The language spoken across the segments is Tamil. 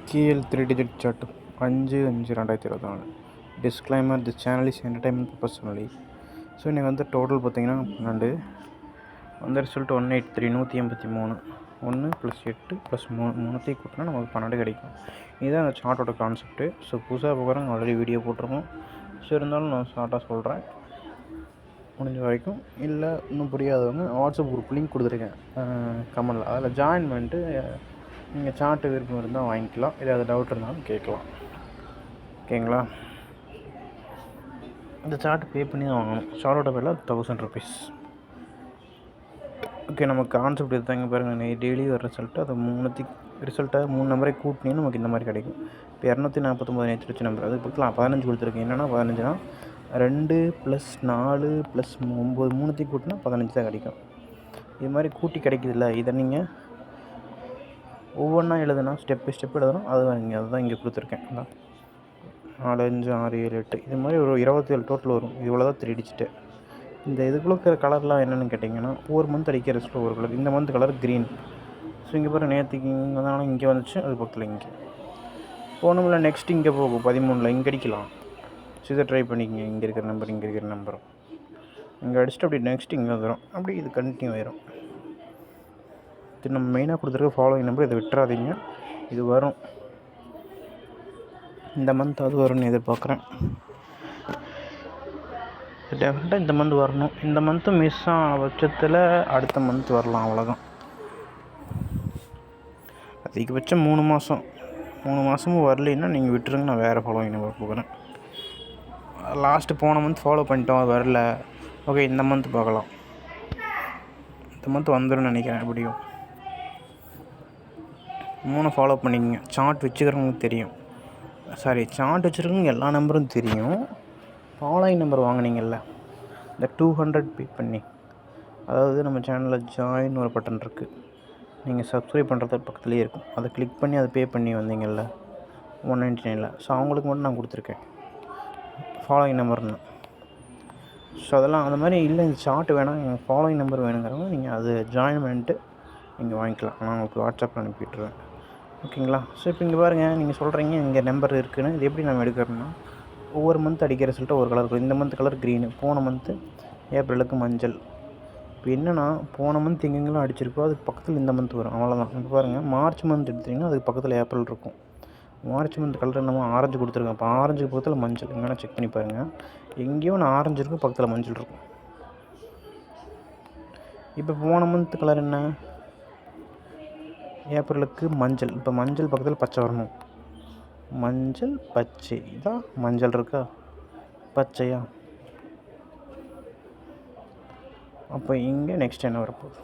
KL 3 digit chart 5/5/2024. Disclaimer: this channel is entertainment purpose only. So இன்றைக்கி வந்து டோட்டல் பார்த்திங்கன்னா 12 அந்த ரிசல்ட் 183 183 1 + 8 + 3 கூட்டினா நமக்கு 12 கிடைக்கும். இதுதான் அந்த சார்ட்டோட கான்செப்ட்டு. ஸோ புதுசாக பார்க்குறவங்க ஆல்ரெடி வீடியோ போட்டிருக்கோம். ஸோ இருந்தாலும் நான் ஷார்ட்டாக சொல்கிறேன் முடிஞ்ச வரைக்கும். இல்லை இன்னும் புரியாதவங்க வாட்ஸ்அப் குரூப் லிங்க் கொடுத்துருக்கேன் கமெண்டில், அதில் ஜாயின் பண்ணிட்டு நீங்கள் சார்ட்டு விருப்பம் இருந்தால் வாங்கிக்கலாம். ஏதாவது டவுட் இருந்தாலும் கேட்கலாம். ஓகேங்களா? இந்த சார்ட்டு பே பண்ணி தான் வாங்கணும். சார்ட்டோட பேரில் 1000 rupees. ஓகே, நம்ம கான்செப்ட் எடுத்தாங்க பாருங்கள். டெய்லி வர ரிசல்ட்டு அது ரிசல்ட்டை 3 நம்பரை கூட்டினீங்கன்னா நமக்கு இந்த மாதிரி கிடைக்கும். இப்போ 249 நேற்று வச்ச நம்பர், அதுக்கு பக்கத்தில் 15 கொடுத்துருக்கேன். என்னென்னா 15னா 2 + 4 + 9 3 கூட்டினா 15 தான் கிடைக்கும். இது மாதிரி கூட்டி கிடைக்குதுல்ல, இதை நீங்கள் ஒவ்வொன்றா எழுதுனா ஸ்டெப் பை ஸ்டெப் எழுதணும். அதுதான் இங்கே கொடுத்துருக்கேன். 4 5 6 7 8 இது மாதிரி ஒரு 27 டோட்டல் வரும். இவ்வளோ தான் 3 டிஜிட்டு. இந்த இதுக்குள்ள இருக்கிற கலர்லாம் என்னென்னு கேட்டிங்கன்னா, ஒவ்வொரு மந்த் அடிக்கிற ரிசல்ட் ஒரு கலர். இந்த மந்த் கலர் க்ரீன். ஸோ இங்கே பாரு, நேற்றுக்கு இங்கே தான் இங்கே வந்துச்சு, அது பக்கத்தில் இங்கே போகணும்ல. நெக்ஸ்ட் இங்கே போகும் 13ல் இங்கே அடிக்கலாம். ஸோ இதை ட்ரை பண்ணிக்கங்க. இங்கே இருக்கிற நம்பரும் இங்கே அடிச்சுட்டு அப்படி நெக்ஸ்ட் இங்கே வந்துடும். அப்படி இது கண்டினியூ ஆயிரும். இது நம்ம மெயினாக கொடுத்துருக்க ஃபாலோயிங் நம்பர். இதை விட்டுறாதீங்க, இது வரும். இந்த மந்த் அது வரும்னு எதிர்பார்க்குறேன். டெஃபினட்டாக இந்த மந்த் வரணும். இந்த மந்த்து மிஸ் ஆன பட்சத்தில் அடுத்த மந்த் வரலாம், அவ்வளோதான். அதிகபட்சம் 3 மாதமும் வரலைன்னா நீங்கள் விட்டுருங்க. நான் வேறு ஃபாலோயிங் நம்பர் போகிறேன். லாஸ்ட்டு போன மந்த் ஃபாலோ பண்ணிட்டோம், அது வரல. ஓகே, இந்த மந்த் பார்க்கலாம். இந்த மந்த் வந்துடும் நினைக்கிறேன். எப்படியும் 3 ஃபாலோ பண்ணிக்கங்க. சார்ட் வச்சுக்கிறவங்களுக்கு தெரியும். சார்ட் வச்சுருக்கவங்க எல்லா நம்பரும் தெரியும். ஃபாலோயிங் நம்பர் வாங்கினீங்கல்ல, இந்த 200 பே பண்ணி, அதாவது நம்ம சேனலில் ஜாயின் ஒரு பட்டன் இருக்குது, நீங்கள் சப்ஸ்கிரைப் பண்ணுறது பக்கத்துலேயே இருக்கும். அதை கிளிக் பண்ணி அதை பே பண்ணி வந்தீங்கல்ல 199ல். ஸோ அவங்களுக்கு மட்டும் நான் கொடுத்துருக்கேன் ஃபாலோயிங் நம்பர்னு. ஸோ அதெல்லாம் அந்த மாதிரி இல்லை. இந்த சார்ட் வேணாம், எங்கள் ஃபாலோயிங் நம்பர் வேணுங்கிறவங்க நீங்கள் அது ஜாயின் பண்ணிட்டு நீங்கள் வாங்கிக்கலாம். நான் உங்களுக்கு வாட்ஸ்அப்பில் அனுப்பிவிட்ருவேன். ஓகேங்களா? ஸோ இப்போ இங்கே பாருங்கள், நீங்கள் சொல்கிறீங்க இங்கே நம்பர் இருக்குதுன்னு. இது எப்படி நம்ம எடுக்கிறோம்னா, ஒவ்வொரு மந்த் அடிக்கிற ரிசல்ட்டு ஒரு கலர் இருக்கும். இந்த மந்த் கலர் க்ரீனு, போன மந்த்து ஏப்ரலுக்கு மஞ்சள். இப்போ என்னென்னா, போன மந்த் எங்கெங்கெல்லாம் அடிச்சிருக்கோ அதுக்கு பக்கத்தில் இந்த மந்த் வரும், அவ்வளோதான். இப்போ பாருங்கள், மார்ச் மந்த் எடுத்திங்கன்னா அதுக்கு பக்கத்தில் ஏப்ரல் இருக்கும். மார்ச் மந்த் கலர் என்னமோ ஆரஞ்சு கொடுத்துருக்கேன். இப்போ ஆரஞ்சுக்கு பக்கத்தில் மஞ்சள். எங்கன்னா செக் பண்ணி பாருங்கள், எங்கேயோ நான் ஆரஞ்சு இருக்கும், பக்கத்தில் மஞ்சள் இருக்கும். இப்போ போன மந்த் கலர் என்ன? ஏப்ரலுக்கு மஞ்சள். இப்போ மஞ்சள் பக்கத்தில் பச்சை வரணும். மஞ்சள் பச்சை, இதான் மஞ்சள் இருக்கா, பச்சையா? அப்போ இங்கே நெக்ஸ்ட் என்ன வரப்போகுது?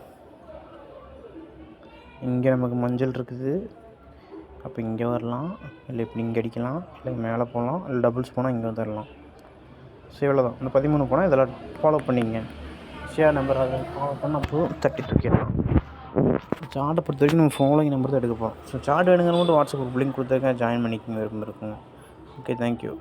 இங்கே நமக்கு மஞ்சள் இருக்குது. அப்போ இங்கே வரலாம், இல்லை இப்படி இங்கே அடிக்கலாம், இல்லை மேலே போகலாம், இல்லை டபுள்ஸ் போனால் இங்கே வந்துடலாம். ஸோ இவ்வளோ தான். இந்த 13 போனால் இதெல்லாம் ஃபாலோ பண்ணிங்க. ஷேர் நம்பர் அதை ஃபாலோ பண்ண அப்போ தட்டி தூக்கிடலாம். சார்ட்டை பொறுத்த வரைக்கும் நம்ம ஃபாலோயிங் நம்பர் தான் எடுக்க போகிறோம். ஸோ சார்ட் வேணுங்கிற மட்டும் வாட்ஸ்அப் லிங்க் கொடுத்துருக்கேன், ஜாயின் பண்ணிக்கோங்க. விரும்பம் இருக்குங்க. Okay, thank you.